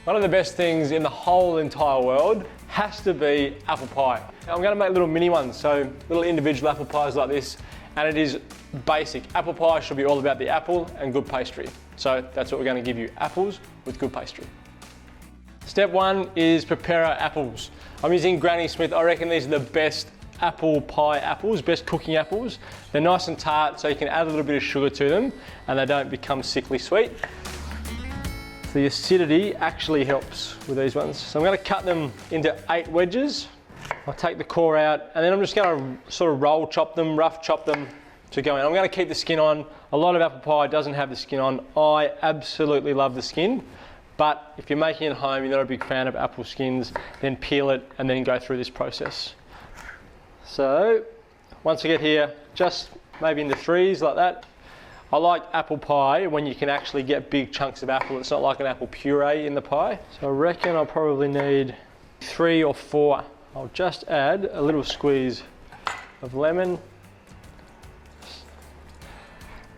One of the best things in the whole entire world has to be apple pie. I'm going to make little mini ones, so little individual apple pies like this, and it is basic. Apple pie should be all about the apple and good pastry. So that's what we're going to give you, apples with good pastry. Step one is prepare our apples. I'm using Granny Smith. I reckon these are the best apple pie apples, best cooking apples. They're nice and tart, so you can add a little bit of sugar to them and they don't become sickly sweet. The acidity actually helps with these ones. So I'm going to cut them into 8 wedges. I'll take the core out and then I'm just going to sort of roll chop them, rough chop them to go in. I'm going to keep the skin on. A lot of apple pie doesn't have the skin on. I absolutely love the skin, but if you're making it at home, you're not a big fan of apple skins, then peel it and then go through this process. So once I get here, just maybe into 3s like that. I like apple pie when you can actually get big chunks of apple. It's not like an apple puree in the pie. So I reckon I'll probably need 3 or 4. I'll just add a little squeeze of lemon.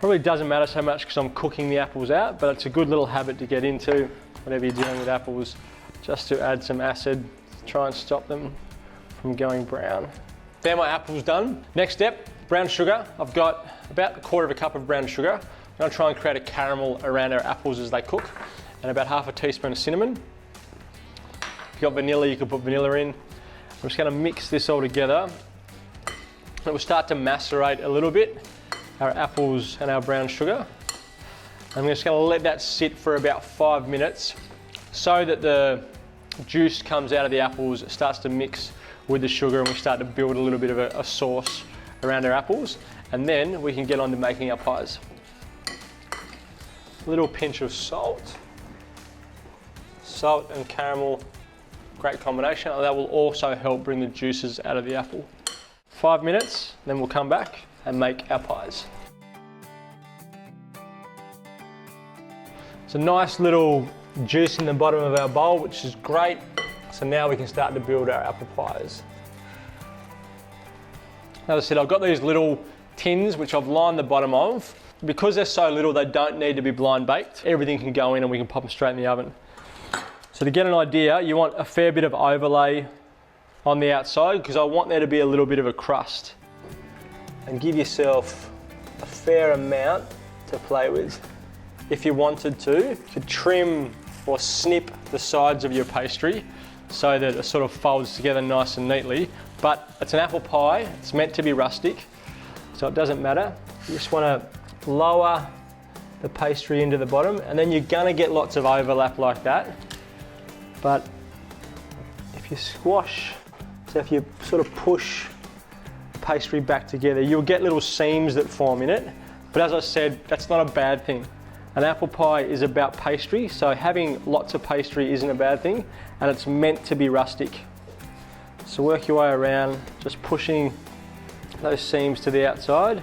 Probably doesn't matter so much because I'm cooking the apples out, but it's a good little habit to get into whenever you're dealing with apples, just to add some acid to try and stop them from going brown. There, my apples done. Next step, brown sugar. I've got about 1/4 cup of brown sugar. I'm going to try and create a caramel around our apples as they cook, and about 1/2 teaspoon of cinnamon. If you've got vanilla, you can put vanilla in. I'm just going to mix this all together. It will start to macerate a little bit, our apples and our brown sugar. I'm just going to let that sit for about 5 minutes so that the juice comes out of the apples, it starts to mix with the sugar, and we start to build a little bit of a sauce around our apples, and then we can get on to making our pies. A little pinch of salt. Salt and caramel, great combination. That will also help bring the juices out of the apple. 5 minutes, then we'll come back and make our pies. It's a nice little juice in the bottom of our bowl, which is great. So now we can start to build our apple pies. As I said, I've got these little tins which I've lined the bottom of. Because they're so little, they don't need to be blind baked. Everything can go in and we can pop them straight in the oven. So to get an idea, you want a fair bit of overlay on the outside because I want there to be a little bit of a crust. And give yourself a fair amount to play with. If you wanted to, you could trim or snip the sides of your pastry so that it sort of folds together nice and neatly. But it's an apple pie, it's meant to be rustic, so it doesn't matter. You just want to lower the pastry into the bottom, and then you're gonna get lots of overlap like that. But if you squash, so if you sort of push the pastry back together, you'll get little seams that form in it. But as I said, that's not a bad thing. An apple pie is about pastry, so having lots of pastry isn't a bad thing, and it's meant to be rustic. So work your way around, just pushing those seams to the outside.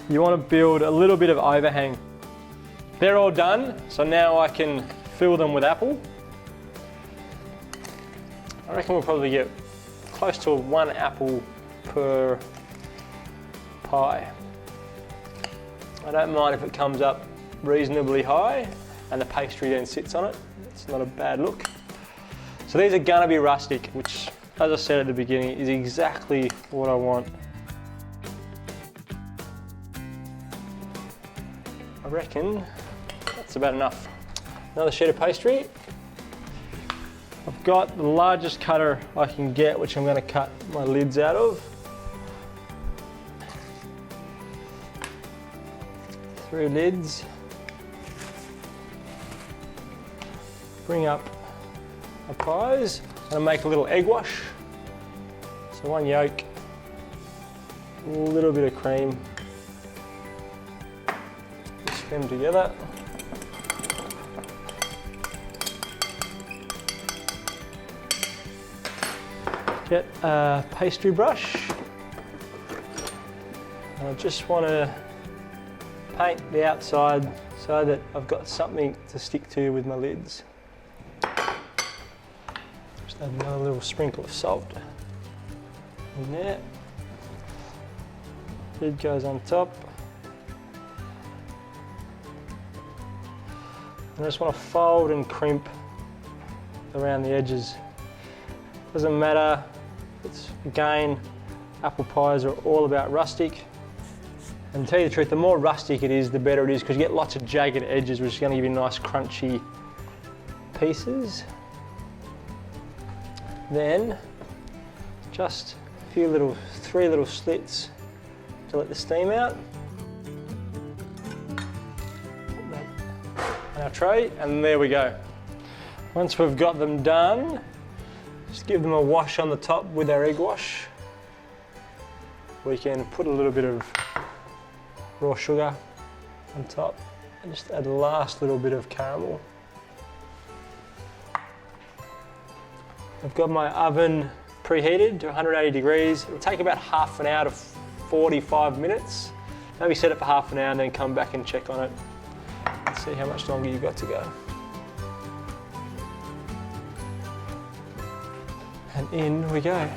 You want to build a little bit of overhang. They're all done, so now I can fill them with apple. I reckon we'll probably get close to 1 apple per pie. I don't mind if it comes up reasonably high and the pastry then sits on it. It's not a bad look. So these are gonna be rustic, which, as I said at the beginning, is exactly what I want. I reckon that's about enough. Another sheet of pastry. I've got the largest cutter I can get, which I'm gonna cut my lids out of. Through lids. Bring up my pies and make a little egg wash. So 1 yolk, a little bit of cream. Mix them together. Get a pastry brush. And I just want to paint the outside so that I've got something to stick to with my lids. Just add another little sprinkle of salt in there. Lid goes on top. And I just want to fold and crimp around the edges. Doesn't matter, it's, again, apple pies are all about rustic. And to tell you the truth, the more rustic it is, the better it is, because you get lots of jagged edges, which is going to give you nice crunchy pieces. Then, just a few little, 3 little slits to let the steam out. Put that in our tray, and there we go. Once we've got them done, just give them a wash on the top with our egg wash. We can put a little bit of raw sugar on top and just add the last little bit of caramel. I've got my oven preheated to 180 degrees. It'll take about half an hour to 45 minutes. Maybe set it for half an hour and then come back and check on it and see how much longer you've got to go. And in we go.